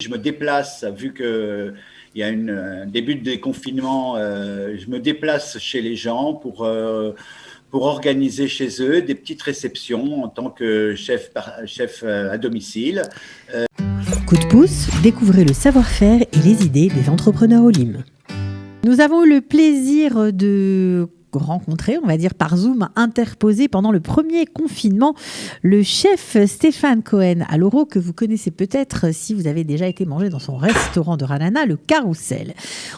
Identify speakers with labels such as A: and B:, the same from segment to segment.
A: Je me déplace, vu qu'il y a un début de déconfinement, je me déplace chez les gens pour organiser chez eux des petites réceptions en tant que chef à domicile.
B: Coup de pouce, découvrez le savoir-faire et les idées des entrepreneurs Olim. Nous avons eu le plaisir de rencontrer, on va dire par Zoom interposé pendant le premier confinement, le chef Stéphane Cohen à Loro, que vous connaissez peut-être si vous avez déjà été manger dans son restaurant de Ranana, le Carrousel.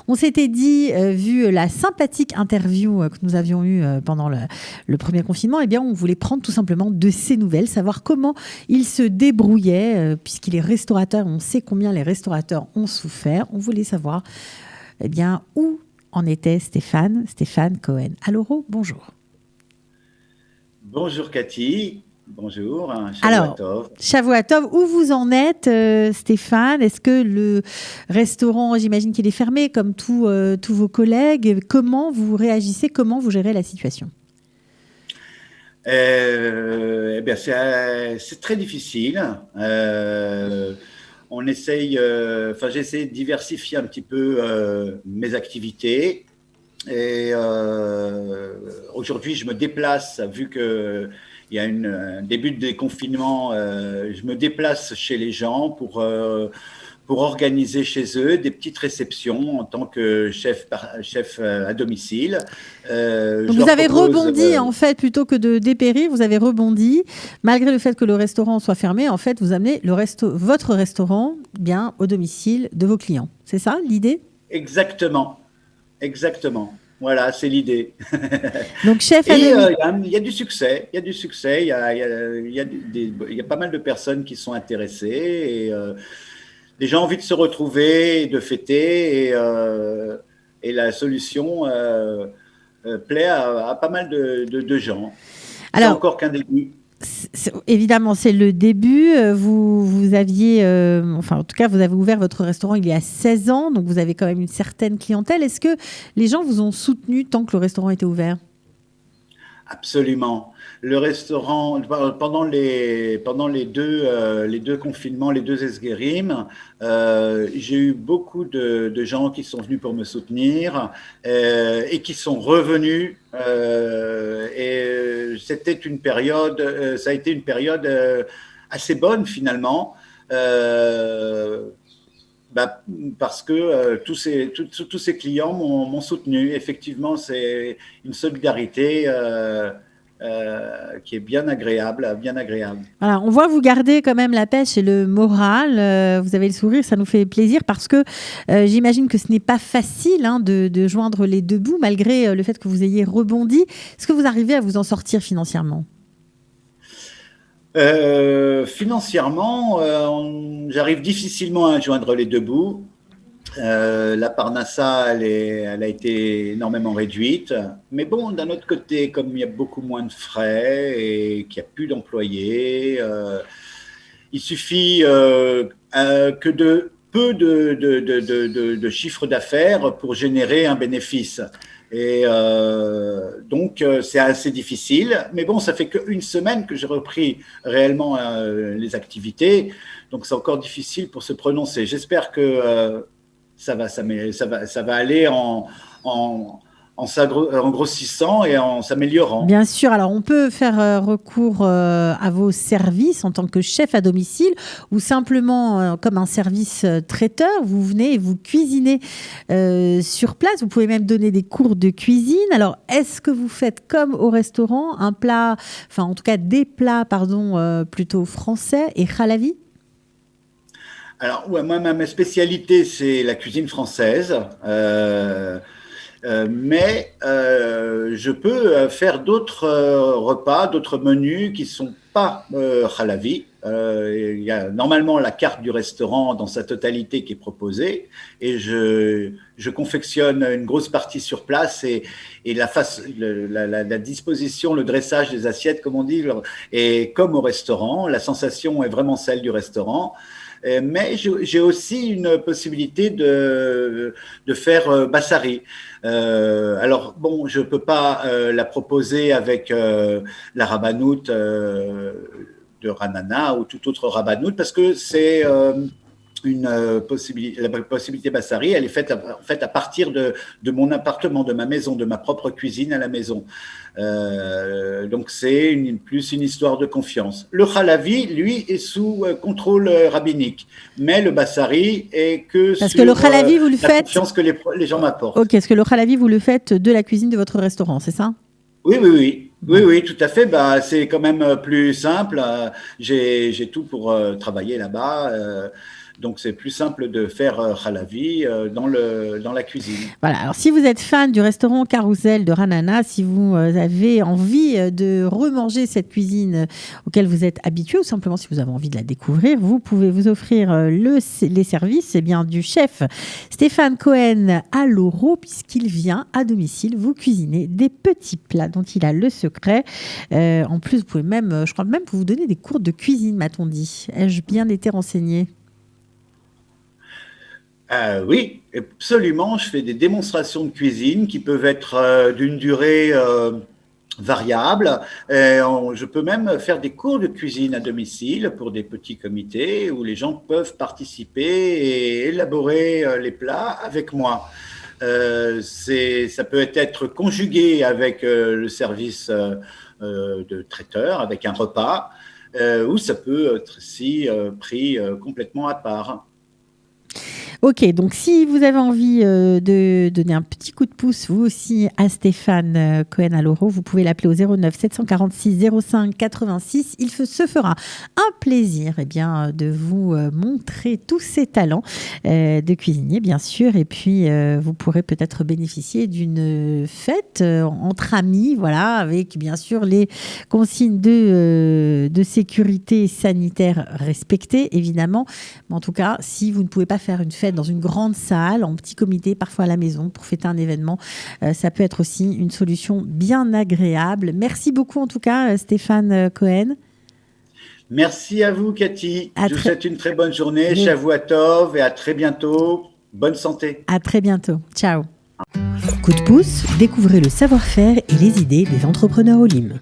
B: On s'était dit, vu la sympathique interview que nous avions eue pendant le premier confinement, eh bien, on voulait prendre tout simplement de ses nouvelles, savoir comment il se débrouillait, puisqu'il est restaurateur, on sait combien les restaurateurs ont souffert. On voulait savoir eh bien, où en était Stéphane Cohen. Allô, bonjour.
A: Bonjour Cathy, bonjour,
B: Alors, Shavuot Tov, où vous en êtes Stéphane? Est-ce que le restaurant, j'imagine qu'il est fermé comme tous vos collègues? Comment vous réagissez? Comment vous gérez la situation?
A: Eh bien, c'est très difficile. On essaye, j'essaie de diversifier un petit peu mes activités. Et aujourd'hui, je me déplace, vu qu'il y a un début de déconfinement, je me déplace chez les gens pour organiser chez eux des petites réceptions en tant que chef à domicile.
B: Donc vous avez rebondi, en fait, plutôt que de dépérir, vous avez rebondi, malgré le fait que le restaurant soit fermé, en fait, vous amenez votre restaurant bien au domicile de vos clients. C'est ça l'idée?
A: Exactement. Voilà, c'est l'idée.
B: Donc, chef à domicile.
A: Il y a du succès. Il y a pas mal de personnes qui sont intéressées et les gens ont envie de se retrouver, de fêter et la solution plaît à pas mal de gens. C'est encore qu'un début.
B: Évidemment, c'est le début. Vous aviez, en tout cas, vous avez ouvert votre restaurant il y a 16 ans, donc vous avez quand même une certaine clientèle. Est-ce que les gens vous ont soutenu tant que le restaurant était ouvert?
A: Absolument. Le restaurant, pendant les deux confinements, les deux esguérim, j'ai eu beaucoup de gens qui sont venus pour me soutenir et qui sont revenus. Et c'était une période, ça a été une période assez bonne finalement. Parce que tous ces clients m'ont soutenu. Effectivement, c'est une solidarité qui est bien agréable.
B: Alors, on voit vous garder quand même la pêche et le moral. Vous avez le sourire, ça nous fait plaisir parce que j'imagine que ce n'est pas facile de joindre les deux bouts malgré le fait que vous ayez rebondi. Est-ce que vous arrivez à vous en sortir financièrement?
A: Financièrement, j'arrive difficilement à joindre les deux bouts. La parnassa, elle a été énormément réduite. Mais bon, d'un autre côté, comme il y a beaucoup moins de frais et qu'il n'y a plus d'employés, il suffit que de peu de chiffre d'affaires pour générer un bénéfice. Et donc, c'est assez difficile. Mais bon, ça fait qu'une semaine que j'ai repris réellement les activités. Donc, c'est encore difficile pour se prononcer. J'espère que ça va aller en grossissant et en s'améliorant.
B: Bien sûr, alors on peut faire recours à vos services en tant que chef à domicile ou simplement comme un service traiteur. Vous venez et vous cuisinez sur place. Vous pouvez même donner des cours de cuisine. Alors, est-ce que vous faites comme au restaurant un plat, enfin en tout cas des plats, plutôt français et halavi?
A: Alors, ouais, moi, ma spécialité, c'est la cuisine française. Mais je peux faire d'autres repas, d'autres menus qui ne sont pas halavi. Il y a normalement la carte du restaurant dans sa totalité qui est proposée et je confectionne une grosse partie sur place et la disposition, le dressage des assiettes, comme on dit, est comme au restaurant. La sensation est vraiment celle du restaurant. Mais j'ai aussi une possibilité de faire bassari. Alors, bon, je ne peux pas la proposer avec la rabanoute de Ranana ou tout autre rabanoute parce que possibilité, la possibilité Bassari, elle est faite en fait à partir de mon appartement, de ma maison, de ma propre cuisine à la maison. Donc c'est plus une histoire de confiance. Le Halavi, lui, est sous contrôle rabbinique, mais le Bassari est que
B: Parce
A: sur
B: que le Halavi, vous le
A: la
B: faites.
A: confiance que les gens m'apportent.
B: Ok, est-ce que le Halavi, vous le faites de la cuisine de votre restaurant, c'est ça?
A: Oui, oui, oui. Oui, oui, tout à fait. Bah, c'est quand même plus simple. J'ai tout pour travailler là-bas. Donc, c'est plus simple de faire halavi dans la cuisine.
B: Voilà, alors si vous êtes fan du restaurant Carousel de Ranana, si vous avez envie de remanger cette cuisine auquel vous êtes habitué, ou simplement si vous avez envie de la découvrir, vous pouvez vous offrir les services du chef Stéphane Cohen à l'Oro, puisqu'il vient à domicile vous cuisiner des petits plats dont il a le secret. En plus, vous pouvez même, je crois même vous donner des cours de cuisine, m'a-t-on dit. Ai-je bien été renseignée?
A: Oui, absolument. Je fais des démonstrations de cuisine qui peuvent être d'une durée variable. Je peux même faire des cours de cuisine à domicile pour des petits comités où les gens peuvent participer et élaborer les plats avec moi. Ça peut être conjugué avec le service de traiteur, avec un repas, ou ça peut être aussi pris complètement à part.
B: Ok, donc si vous avez envie de donner un petit coup de pouce, vous aussi, à Stéphane Cohen à l'Oro, vous pouvez l'appeler au 09 746 05 86. Il se fera un plaisir de vous montrer tous ses talents de cuisinier, bien sûr. Et puis, vous pourrez peut-être bénéficier d'une fête entre amis, voilà, avec bien sûr les consignes de sécurité sanitaire respectées, évidemment. Mais en tout cas, si vous ne pouvez pas faire une fête dans une grande salle, en petit comité, parfois à la maison, pour fêter un événement, ça peut être aussi une solution bien agréable. Merci beaucoup en tout cas, Stéphane Cohen.
A: Merci à vous, Cathy. Je vous souhaite une très bonne journée. Shavua Tov et à très bientôt. Bonne santé.
B: À très bientôt. Ciao. Coup de pouce, découvrez le savoir-faire et les idées des entrepreneurs Olim.